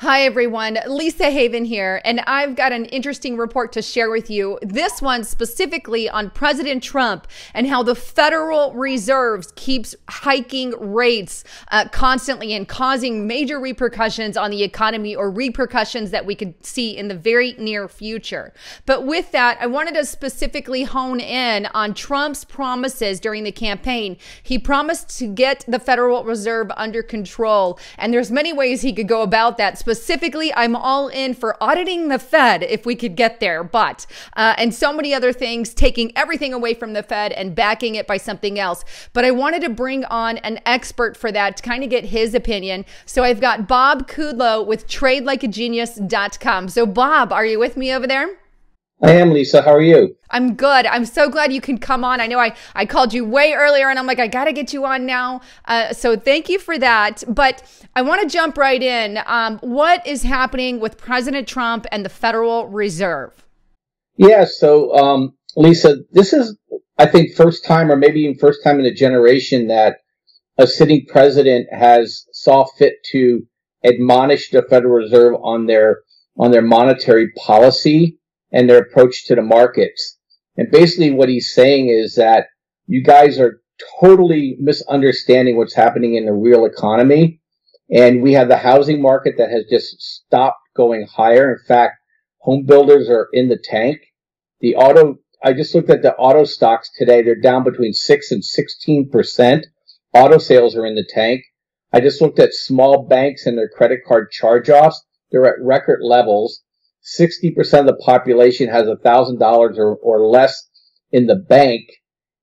Hi everyone, Lisa Haven here, and I've got an interesting report to share with you. This one specifically on President Trump and how the Federal Reserve keeps hiking rates constantly and causing major repercussions on the economy, or repercussions that we could see in the very near future. But with that, I wanted to specifically hone in on Trump's promises during the campaign. He promised to get the Federal Reserve under control, and there's many ways he could go about that. Specifically, I'm all in for auditing the Fed if we could get there, but and so many other things, taking everything away from the Fed and backing it by something else. But I wanted to bring on an expert for that to kind of get his opinion. So I've got Bob Kudlow with TradeLikeAGenius.com. So Bob, are you with me over there? I am, Lisa. How are you? I'm good. I'm so glad you can come on. I know I called you way earlier and I'm like, I got to get you on now. So thank you for that. But I want to jump right in. What is happening with President Trump and the Federal Reserve? Yeah, so Lisa, this is, I think, first time, or maybe even first time in a generation, that a sitting president has saw fit to admonish the Federal Reserve on their monetary policy and their approach to the markets. And basically what he's saying is that you guys are totally misunderstanding what's happening in the real economy. And we have the housing market that has just stopped going higher. In fact, home builders are in the tank. I just looked at the auto stocks today. They're down between 6 and 16%. Auto sales are in the tank. I just looked at small banks and their credit card charge-offs. They're at record levels. 60% of the population has $1,000 or less in the bank.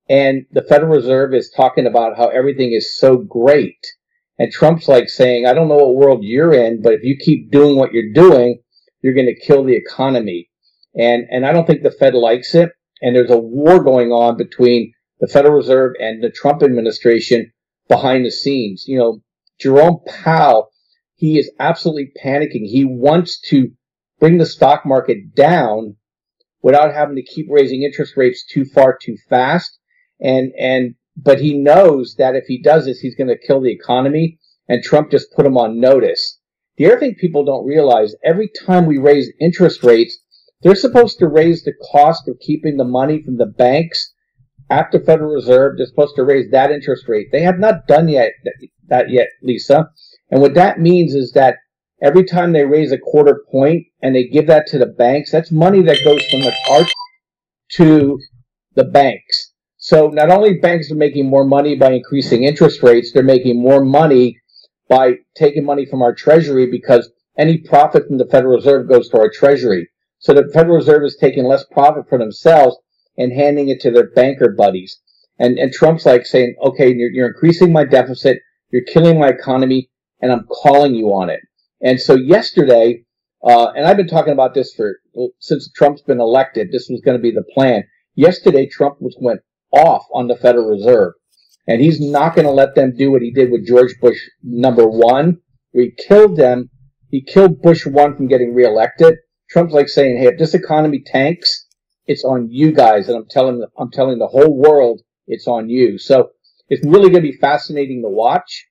And the Federal Reserve is talking about how everything is so great. And Trump's like saying, I don't know what world you're in, but if you keep doing what you're doing, you're going to kill the economy. And I don't think the Fed likes it. And there's a war going on between the Federal Reserve and the Trump administration behind the scenes. You know, Jerome Powell, he is absolutely panicking. He wants to bring the stock market down without having to keep raising interest rates too far too fast. But he knows that if he does this, he's going to kill the economy, and Trump just put him on notice. The other thing people don't realize, every time we raise interest rates, they're supposed to raise the cost of keeping the money from the banks at the Federal Reserve. They're supposed to raise that interest rate. They have not done that yet, Lisa. And what that means is that every time they raise a quarter point and they give that to the banks, that's money that goes from the cart to the banks. So not only banks are making more money by increasing interest rates, they're making more money by taking money from our Treasury, because any profit from the Federal Reserve goes to our Treasury. So the Federal Reserve is taking less profit for themselves and handing it to their banker buddies. And Trump's like saying, okay, you're increasing my deficit, you're killing my economy, and I'm calling you on it. And so yesterday, and I've been talking about this since Trump's been elected, this was going to be the plan. Yesterday, Trump went off on the Federal Reserve, and he's not going to let them do what he did with George Bush #1. He killed them. He killed Bush 1 from getting reelected. Trump's like saying, hey, if this economy tanks, it's on you guys. And I'm telling the whole world it's on you. So it's really going to be fascinating to watch.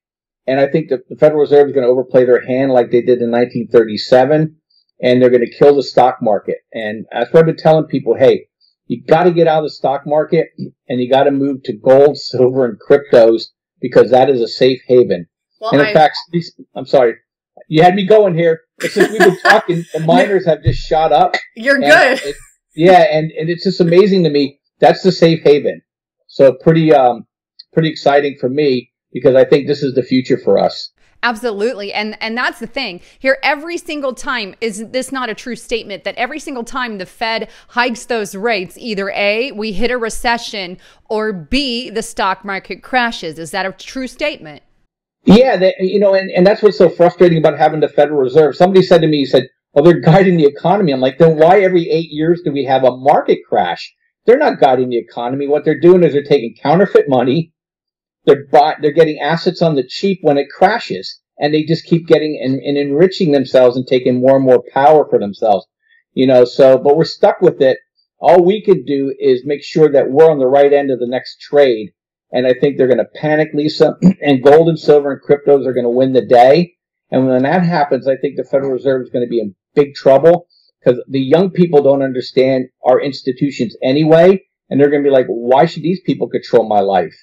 And I think that the Federal Reserve is going to overplay their hand like they did in 1937. And they're going to kill the stock market. And that's what I've been telling people, hey, you got to get out of the stock market and you got to move to gold, silver, and cryptos, because that is a safe haven. Well, and in fact, I'm sorry, you had me going here. Since we've been talking, the miners have just shot up. You're good. And it's just amazing to me. That's the safe haven. So pretty exciting for me, because I think this is the future for us. Absolutely. And that's the thing here. Every single time, is this not a true statement that every single time the Fed hikes those rates, either A, we hit a recession, or B, the stock market crashes? Is that a true statement? Yeah, and that's what's so frustrating about having the Federal Reserve. Somebody said to me, he said, well, they're guiding the economy. I'm like, then why every 8 years do we have a market crash? They're not guiding the economy. What they're doing is they're taking counterfeit money. They're getting assets on the cheap when it crashes, and they just keep getting and enriching themselves and taking more and more power for themselves. But we're stuck with it. All we can do is make sure that we're on the right end of the next trade. And I think they're going to panic, Lisa, and gold and silver and cryptos are going to win the day. And when that happens, I think the Federal Reserve is going to be in big trouble because the young people don't understand our institutions anyway. And they're going to be like, why should these people control my life?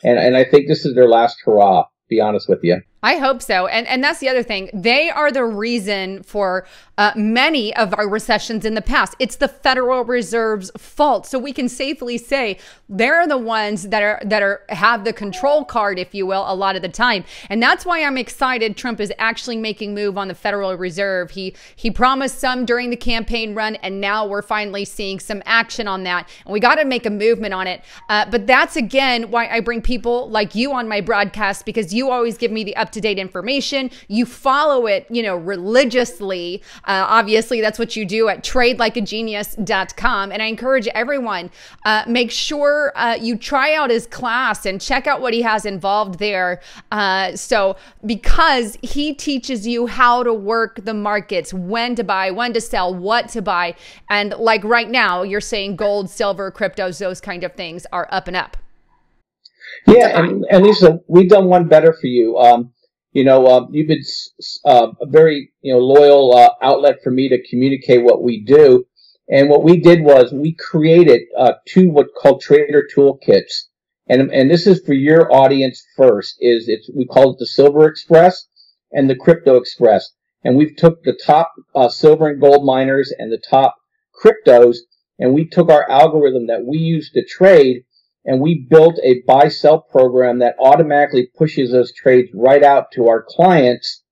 And I think this is their last hurrah, to be honest with you. I hope so. And that's the other thing. They are the reason for many of our recessions in the past. It's the Federal Reserve's fault. So we can safely say they're the ones that have the control card, if you will, a lot of the time. And that's why I'm excited Trump is actually making move on the Federal Reserve. He promised some during the campaign run, and now we're finally seeing some action on that. And we got to make a movement on it. But that's, again, why I bring people like you on my broadcast, because you always give me the up-to-date information. You follow it, religiously. Obviously, that's what you do at tradelikeagenius.com. And I encourage everyone, make sure you try out his class and check out what he has involved there. So because he teaches you how to work the markets, when to buy, when to sell, what to buy. And like right now, you're saying gold, silver, cryptos, those kind of things are up and up. Yeah, and Lisa, we've done one better for you. You've been a very loyal outlet for me to communicate what we do. And what we did was we created two what called trader toolkits. And this is for your audience first. We call it the Silver Express and the Crypto Express. And we've took the top silver and gold miners and the top cryptos, and we took our algorithm that we use to trade, and we built a buy-sell program that automatically pushes those trades right out to our clients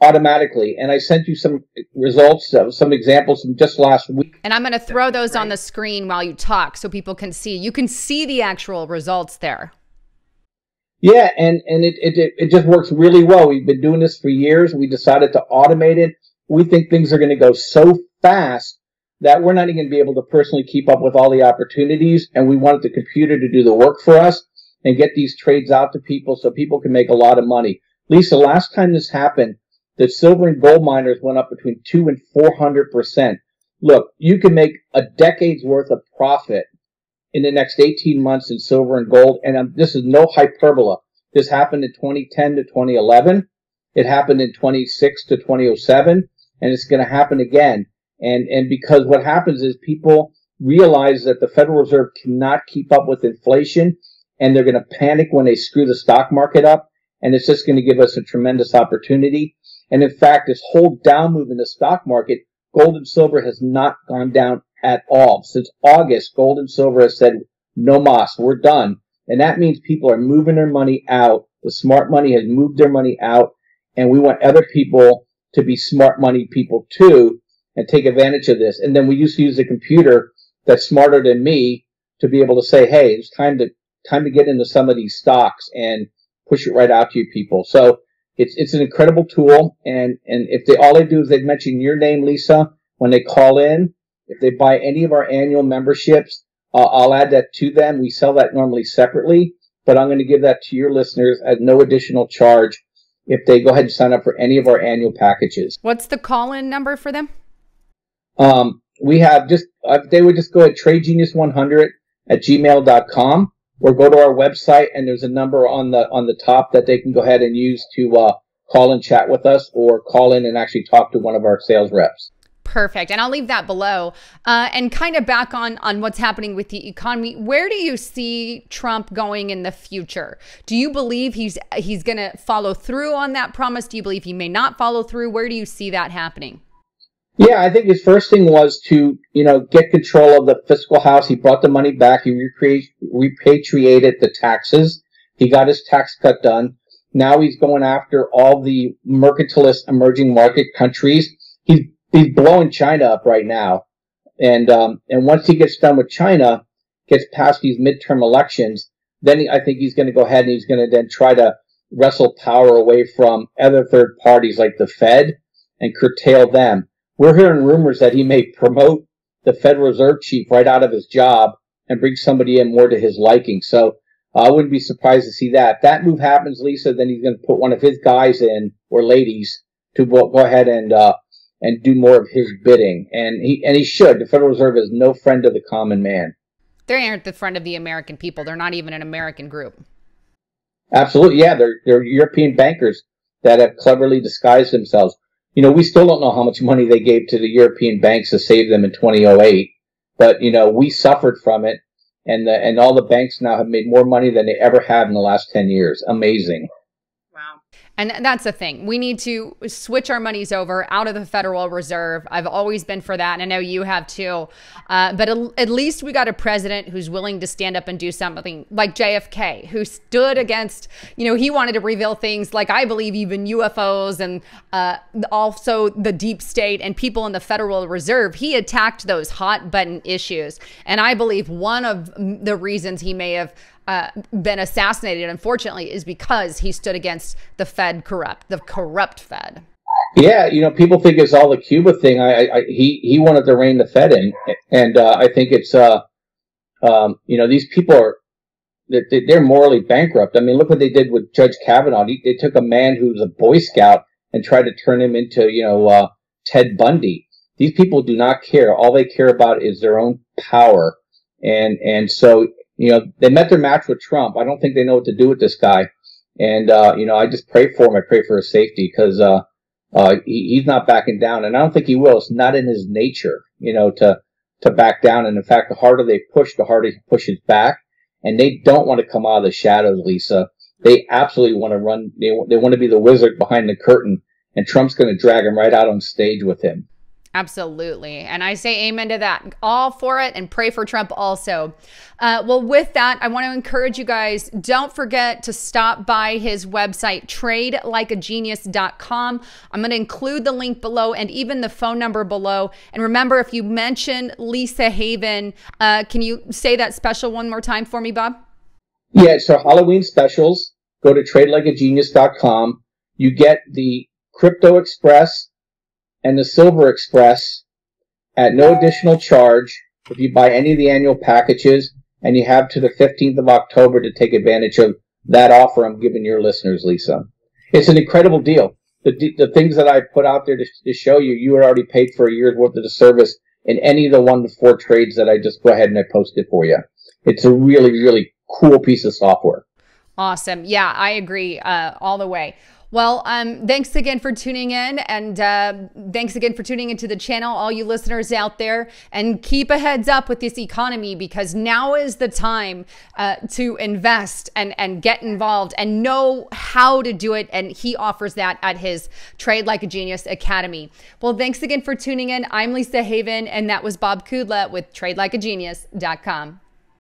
automatically. And I sent you some results, some examples from just last week. And I'm going to throw those on the screen while you talk so people can see. You can see the actual results there. Yeah, and it just works really well. We've been doing this for years. We decided to automate it. We think things are going to go so fast that we're not even going to be able to personally keep up with all the opportunities, and we wanted the computer to do the work for us and get these trades out to people so people can make a lot of money. Lisa, last time this happened, the silver and gold miners went up between 200% and 400%. Look, you can make a decade's worth of profit in the next 18 months in silver and gold, and this is no hyperbola. This happened in 2010 to 2011. It happened in 26 to 2007, and it's going to happen again. And because what happens is people realize that the Federal Reserve cannot keep up with inflation, and they're going to panic when they screw the stock market up, and it's just going to give us a tremendous opportunity. And in fact, this whole down move in the stock market, gold and silver has not gone down at all. Since August, gold and silver has said, no mas, we're done. And that means people are moving their money out. The smart money has moved their money out, and we want other people to be smart money people too, and take advantage of this. And then we used to use a computer that's smarter than me to be able to say, hey, it's time to get into some of these stocks and push it right out to you people. So it's an incredible tool. And if all they do is they mention your name, Lisa, when they call in, if they buy any of our annual memberships, I'll add that to them. We sell that normally separately, but I'm going to give that to your listeners at no additional charge if they go ahead and sign up for any of our annual packages. What's the call-in number for them? We have they would just go at tradegenius100@gmail.com, or go to our website, and there's a number on the top that they can go ahead and use to call and chat with us, or call in and actually talk to one of our sales reps. Perfect. And I'll leave that below. And kind of back on what's happening with the economy. Where do you see Trump going in the future? Do you believe he's going to follow through on that promise? Do you believe he may not follow through? Where do you see that happening? Yeah, I think his first thing was to, get control of the fiscal house. He brought the money back. He repatriated the taxes. He got his tax cut done. Now he's going after all the mercantilist emerging market countries. He's blowing China up right now. And once he gets done with China, gets past these midterm elections, then I think he's going to go ahead and he's going to then try to wrestle power away from other third parties like the Fed and curtail them. We're hearing rumors that he may promote the Federal Reserve chief right out of his job and bring somebody in more to his liking. So I wouldn't be surprised to see that. If that move happens, Lisa, then he's going to put one of his guys in, or ladies, to go ahead and do more of his bidding. And he should. The Federal Reserve is no friend of the common man. They aren't the friend of the American people. They're not even an American group. Absolutely. Yeah, they're European bankers. that have cleverly disguised themselves. You know, we still don't know how much money they gave to the European banks to save them in 2008, but, you know, we suffered from it, and all the banks now have made more money than they ever have in the last 10 years. Amazing. Wow. And that's the thing. We need to switch our monies over out of the Federal Reserve. I've always been for that, and I know you have too. But at least we got a president who's willing to stand up and do something, like JFK, who stood against, you know, he wanted to reveal things like, I believe, even UFOs and also the deep state and people in the Federal Reserve. He attacked those hot button issues. And I believe one of the reasons he may have been assassinated, unfortunately, is because he stood against the corrupt Fed. Yeah, you know, people think it's all the Cuba thing. He wanted to rein the Fed in, and I think it's you know, these people are they're morally bankrupt. I mean, look what they did with Judge Kavanaugh. They took a man who was a Boy Scout and tried to turn him into, you know, Ted Bundy. These people do not care. All they care about is their own power, and so, you know, they met their match with Trump. I don't think they know what to do with this guy. And, you know, I just pray for him. I pray for his safety because he's not backing down. And I don't think he will. It's not in his nature, you know, to back down. And in fact, the harder they push, the harder he pushes back. And they don't want to come out of the shadows, Lisa. They absolutely want to run. They want to be the wizard behind the curtain. And Trump's going to drag him right out on stage with him. Absolutely. And I say amen to that. All for it, and pray for Trump also. Well, with that, I want to encourage you guys, don't forget to stop by his website, tradelikeagenius.com. I'm going to include the link below and even the phone number below. And remember, if you mention Lisa Haven, can you say that special one more time for me, Bob? Yeah, so Halloween specials, go to tradelikeagenius.com. You get the Crypto Express and the Silver Express at no additional charge if you buy any of the annual packages, and you have to the 15th of October to take advantage of that offer I'm giving your listeners, Lisa. It's an incredible deal. The things that I put out there to show you, you had already paid for a year's worth of the service in any of the 1 to 4 trades that I just go ahead and I posted for you. It's a really, really cool piece of software. Awesome. Yeah, I agree all the way. Well, thanks again for tuning in, and thanks again for tuning into the channel, all you listeners out there, and keep a heads up with this economy, because now is the time to invest and get involved and know how to do it. And he offers that at his Trade Like a Genius Academy. Well, thanks again for tuning in. I'm Lisa Haven, and that was Bob Kudla with TradeLikeAGenius.com.